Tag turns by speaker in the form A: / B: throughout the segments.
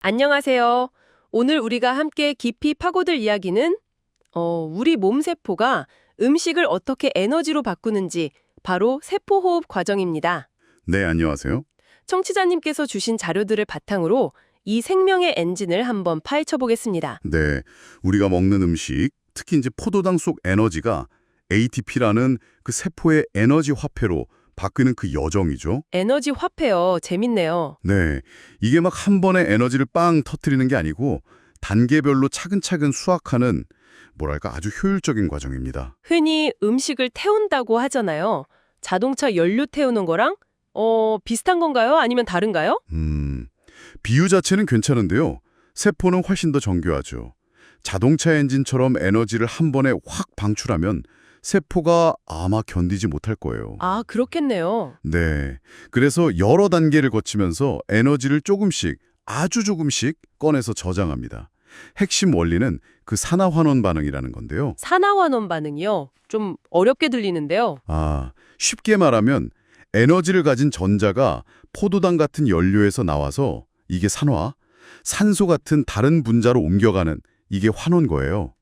A: 안녕하세요. 오늘 우리가 함께 깊이 파고들 이야기는 우리 몸 세포가 음식을 어떻게 에너지로 바꾸는지 바로 세포호흡 과정입니다.
B: 네, 안녕하세요.
A: 청취자님께서 주신 자료들을 바탕으로 이 생명의 엔진을 한번 파헤쳐 보겠습니다.
B: 네, 우리가 먹는 음식, 특히 이제 포도당 속 에너지가 ATP라는 그 세포의 에너지 화폐로 바뀌는 그 여정이죠.
A: 에너지 화폐요. 재밌네요.
B: 네, 이게 막 한 번에 에너지를 빵 터뜨리는 게 아니고 단계별로 차근차근 수확하는 뭐랄까 아주 효율적인 과정입니다.
A: 흔히 음식을 태운다고 하잖아요. 자동차 연료 태우는 거랑 비슷한 건가요? 아니면 다른가요?
B: 비유 자체는 괜찮은데요. 세포는 훨씬 더 정교하죠. 자동차 엔진처럼 에너지를 한 번에 확 방출하면 세포가 아마 견디지 못할 거예요.
A: 아, 그렇겠네요.
B: 네. 그래서 여러 단계를 거치면서 에너지를 조금씩, 아주 조금씩 꺼내서 저장합니다. 핵심 원리는 그 산화환원 반응이라는 건데요.
A: 산화환원 반응이요. 좀 어렵게 들리는데요.
B: 쉽게 말하면 에너지를 가진 전자가 포도당 같은 연료에서 나와서 이게 산소 같은 다른 분자로 옮겨가는 이게 환원 거예요.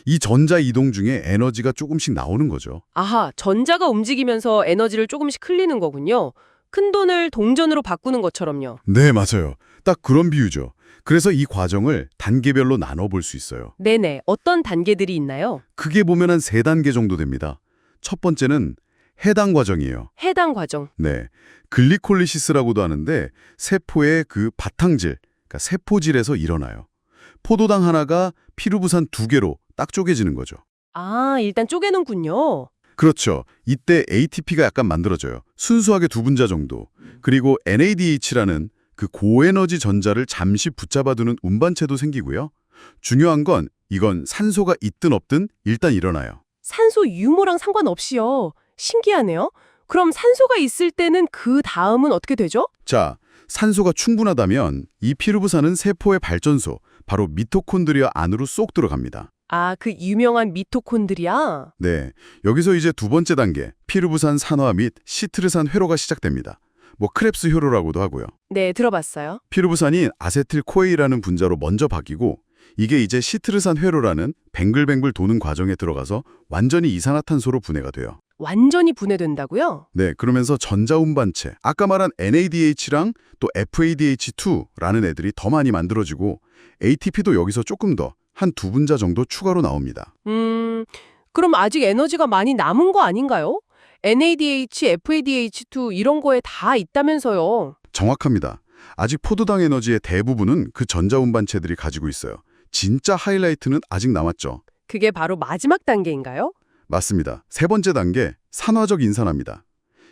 B: 이 전자 이동 중에 에너지가 조금씩 나오는 거죠.
A: 아하, 전자가 움직이면서 에너지를 조금씩 흘리는 거군요. 큰돈을 동전으로 바꾸는 것처럼요.
B: 네, 맞아요. 딱 그런 비유죠. 그래서 이 과정을 단계별로 나눠볼 수 있어요.
A: 네네. 어떤 단계들이 있나요?
B: 크게 보면 한 3단계 정도 됩니다. 첫 번째는 해당 과정이에요.
A: 해당 과정.
B: 네, 글리콜리시스라고도 하는데 세포의 그 바탕질, 그러니까 세포질에서 일어나요. 포도당 하나가 피루부산 2개로 딱 쪼개지는 거죠.
A: 아, 일단 쪼개는군요.
B: 그렇죠. 이때 ATP가 약간 만들어져요. 순수하게 2분자 정도. 그리고 NADH라는 그 고에너지 전자를 잠시 붙잡아두는 운반체도 생기고요. 중요한 건 이건 산소가 있든 없든 일단 일어나요.
A: 산소 유무랑 상관없이요. 신기하네요. 그럼 산소가 있을 때는 그 다음은 어떻게 되죠?
B: 자, 산소가 충분하다면 이 피루부산은 세포의 발전소, 바로 미토콘드리아 안으로 쏙 들어갑니다.
A: 아, 그 유명한 미토콘드리아?
B: 네, 여기서 이제 2번째 단계, 피루부산 산화 및 시트르산 회로가 시작됩니다. 뭐 크렙스 회로라고도 하고요.
A: 네, 들어봤어요.
B: 피루부산이 아세틸코에이라는 분자로 먼저 바뀌고 이게 이제 시트르산 회로라는 뱅글뱅글 도는 과정에 들어가서 완전히 이산화탄소로 분해가 돼요.
A: 완전히 분해된다고요?
B: 네, 그러면서 전자운반체, 아까 말한 NADH랑 또 FADH2라는 애들이 더 많이 만들어지고 ATP도 여기서 조금 더, 한 2분자 정도 추가로 나옵니다.
A: 그럼 아직 에너지가 많이 남은 거 아닌가요? NADH, FADH2 이런 거에 다 있다면서요.
B: 정확합니다. 아직 포도당 에너지의 대부분은 그 전자운반체들이 가지고 있어요. 진짜 하이라이트는 아직 남았죠.
A: 그게 바로 마지막 단계인가요?
B: 맞습니다. 3번째 단계, 산화적 인산화입니다.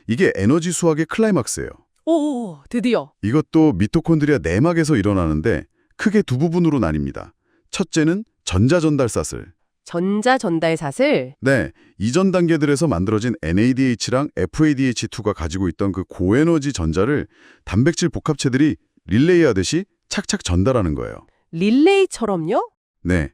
B: 이게 에너지 수학의 클라이막스예요.
A: 오, 드디어.
B: 이것도 미토콘드리아 내막에서 일어나는데 크게 2부분으로 나뉩니다. 첫째는 전자전달사슬.
A: 전자전달사슬?
B: 네, 이전 단계들에서 만들어진 NADH랑 FADH2가 가지고 있던 그 고에너지 전자를 단백질 복합체들이 릴레이하듯이 착착 전달하는 거예요.
A: 릴레이처럼요?
B: 네,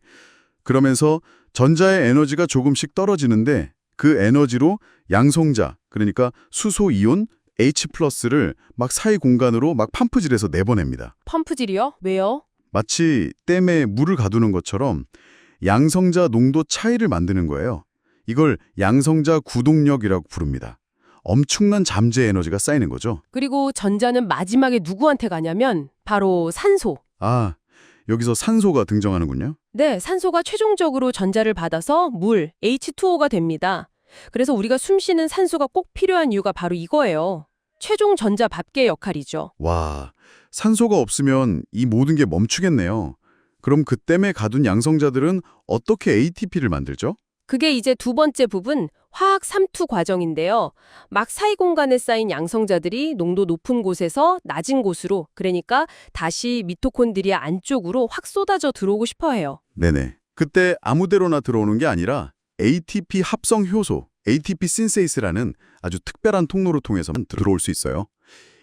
B: 그러면서 전자의 에너지가 조금씩 떨어지는데 그 에너지로 양성자, 그러니까 수소이온 H+를 막 사이 공간으로 막 펌프질해서 내보냅니다.
A: 펌프질이요? 왜요?
B: 마치 댐에 물을 가두는 것처럼 양성자 농도 차이를 만드는 거예요. 이걸 양성자 구동력이라고 부릅니다. 엄청난 잠재 에너지가 쌓이는 거죠.
A: 그리고 전자는 마지막에 누구한테 가냐면 바로 산소.
B: 여기서 산소가 등장하는군요.
A: 네, 산소가 최종적으로 전자를 받아서 물, H2O가 됩니다. 그래서 우리가 숨쉬는 산소가 꼭 필요한 이유가 바로 이거예요. 최종 전자 밥계 역할이죠.
B: 와, 산소가 없으면 이 모든 게 멈추겠네요. 그럼 그 댐에 가둔 양성자들은 어떻게 ATP를 만들죠?
A: 그게 이제 2번째 부분, 화학 삼투 과정인데요. 막 사이 공간에 쌓인 양성자들이 농도 높은 곳에서 낮은 곳으로, 그러니까 다시 미토콘드리아 안쪽으로 확 쏟아져 들어오고 싶어 해요.
B: 네네. 그때 아무데로나 들어오는 게 아니라 ATP 합성 효소, ATP 신세이스라는 아주 특별한 통로를 통해서만 들어올 수 있어요.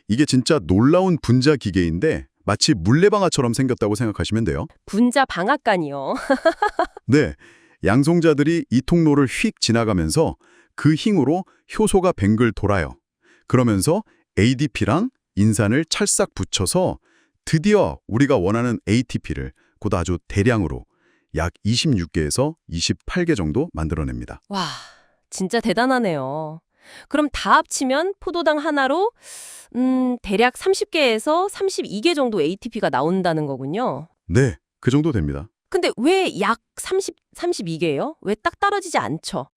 B: 이게 진짜 놀라운 분자 기계인데 마치 물레방아처럼 생겼다고 생각하시면 돼요.
A: 분자 방앗간이요.
B: 네, 양성자들이 이 통로를 휙 지나가면서 그 힘으로 효소가 뱅글 돌아요. 그러면서 ADP랑 인산을 찰싹 붙여서 드디어 우리가 원하는 ATP를 곧 아주 대량으로 약 26개에서 28개 정도 만들어냅니다.
A: 와, 진짜 대단하네요. 그럼 다 합치면 포도당 하나로 대략 30개에서 32개 정도 ATP가 나온다는 거군요.
B: 네, 그 정도 됩니다.
A: 근데 왜 약 32개예요? 왜 딱 떨어지지 않죠?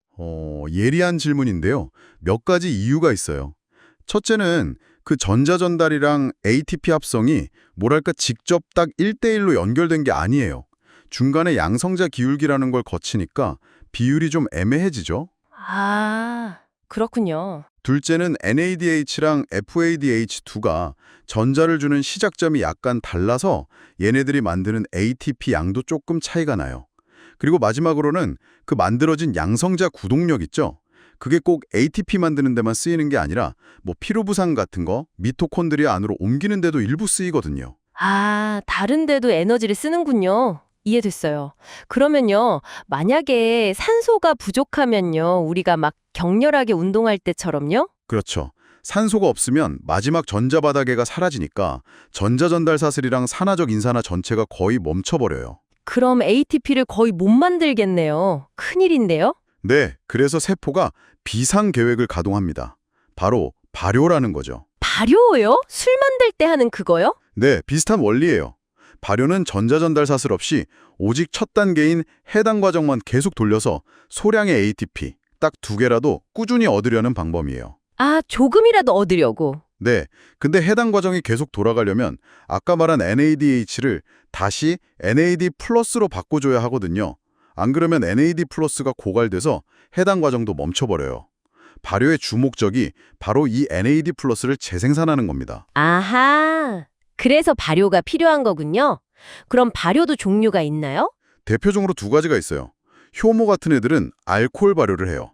B: 예리한 질문인데요. 몇 가지 이유가 있어요. 첫째는 그 전자전달이랑 ATP 합성이 뭐랄까 직접 딱 1대1로 연결된 게 아니에요. 중간에 양성자 기울기라는 걸 거치니까 비율이 좀 애매해지죠.
A: 아, 그렇군요.
B: 둘째는 NADH랑 FADH2가 전자를 주는 시작점이 약간 달라서 얘네들이 만드는 ATP 양도 조금 차이가 나요. 그리고 마지막으로는 그 만들어진 양성자 구동력 있죠? 그게 꼭 ATP 만드는 데만 쓰이는 게 아니라 뭐 피로부산 같은 거 미토콘드리아 안으로 옮기는 데도 일부 쓰이거든요.
A: 아, 다른 데도 에너지를 쓰는군요. 이해됐어요. 그러면요, 만약에 산소가 부족하면요, 우리가 막 격렬하게 운동할 때처럼요?
B: 그렇죠. 산소가 없으면 마지막 전자바닥에가 사라지니까 전자전달 사슬이랑 산화적 인산화 전체가 거의 멈춰버려요.
A: 그럼 ATP를 거의 못 만들겠네요. 큰일인데요?
B: 네, 그래서 세포가 비상계획을 가동합니다. 바로 발효라는 거죠.
A: 발효요? 술 만들 때 하는 그거요?
B: 네, 비슷한 원리예요. 발효는 전자전달 사슬 없이 오직 첫 단계인 해당 과정만 계속 돌려서 소량의 ATP, 딱 2개라도 꾸준히 얻으려는 방법이에요.
A: 아, 조금이라도 얻으려고.
B: 네, 근데 해당 과정이 계속 돌아가려면 아까 말한 NADH를 다시 NAD 플러스로 바꿔줘야 하거든요. 안 그러면 NAD 플러스가 고갈돼서 해당 과정도 멈춰버려요. 발효의 주목적이 바로 이 NAD 플러스를 재생산하는 겁니다.
A: 아하, 그래서 발효가 필요한 거군요. 그럼 발효도 종류가 있나요?
B: 대표적으로 2가지가 있어요. 효모 같은 애들은 알코올 발효를 해요.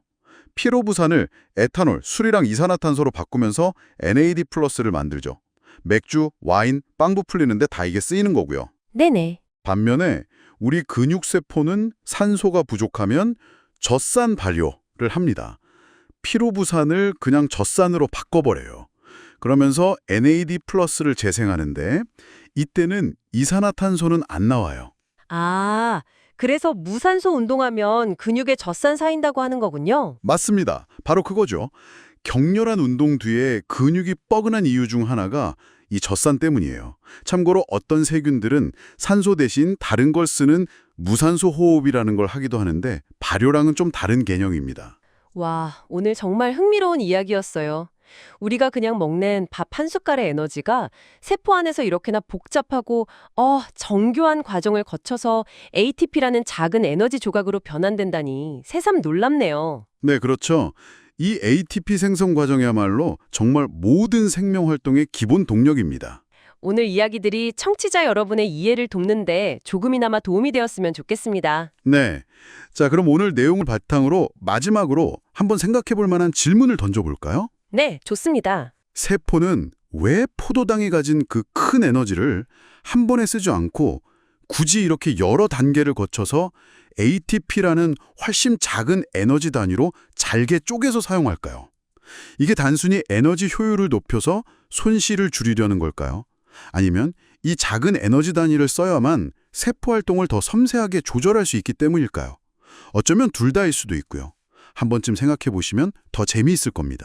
B: 피로부산을 에탄올, 술이랑 이산화탄소로 바꾸면서 NAD 플러스를 만들죠. 맥주, 와인, 빵 부풀리는데 다 이게 쓰이는 거고요.
A: 네네.
B: 반면에 우리 근육세포는 산소가 부족하면 젖산 발효를 합니다. 피로부산을 그냥 젖산으로 바꿔버려요. 그러면서 NAD 플러스를 재생하는데 이때는 이산화탄소는 안 나와요.
A: 아, 그래서 무산소 운동하면 근육에 젖산 쌓인다고 하는 거군요.
B: 맞습니다. 바로 그거죠. 격렬한 운동 뒤에 근육이 뻐근한 이유 중 하나가 이 젖산 때문이에요. 참고로 어떤 세균들은 산소 대신 다른 걸 쓰는 무산소 호흡이라는 걸 하기도 하는데 발효랑은 좀 다른 개념입니다.
A: 와, 오늘 정말 흥미로운 이야기였어요. 우리가 그냥 먹는 밥 한 숟갈의 에너지가 세포 안에서 이렇게나 복잡하고 정교한 과정을 거쳐서 ATP라는 작은 에너지 조각으로 변환된다니 새삼 놀랍네요.
B: 네, 그렇죠. 이 ATP 생성 과정이야말로 정말 모든 생명 활동의 기본 동력입니다.
A: 오늘 이야기들이 청취자 여러분의 이해를 돕는데 조금이나마 도움이 되었으면 좋겠습니다.
B: 네. 자, 그럼 오늘 내용을 바탕으로 마지막으로 한번 생각해 볼 만한 질문을 던져볼까요?
A: 네, 좋습니다.
B: 세포는 왜 포도당이 가진 그 큰 에너지를 한 번에 쓰지 않고 굳이 이렇게 여러 단계를 거쳐서 ATP라는 훨씬 작은 에너지 단위로 잘게 쪼개서 사용할까요? 이게 단순히 에너지 효율을 높여서 손실을 줄이려는 걸까요? 아니면 이 작은 에너지 단위를 써야만 세포 활동을 더 섬세하게 조절할 수 있기 때문일까요? 어쩌면 둘 다일 수도 있고요. 한 번쯤 생각해 보시면 더 재미있을 겁니다.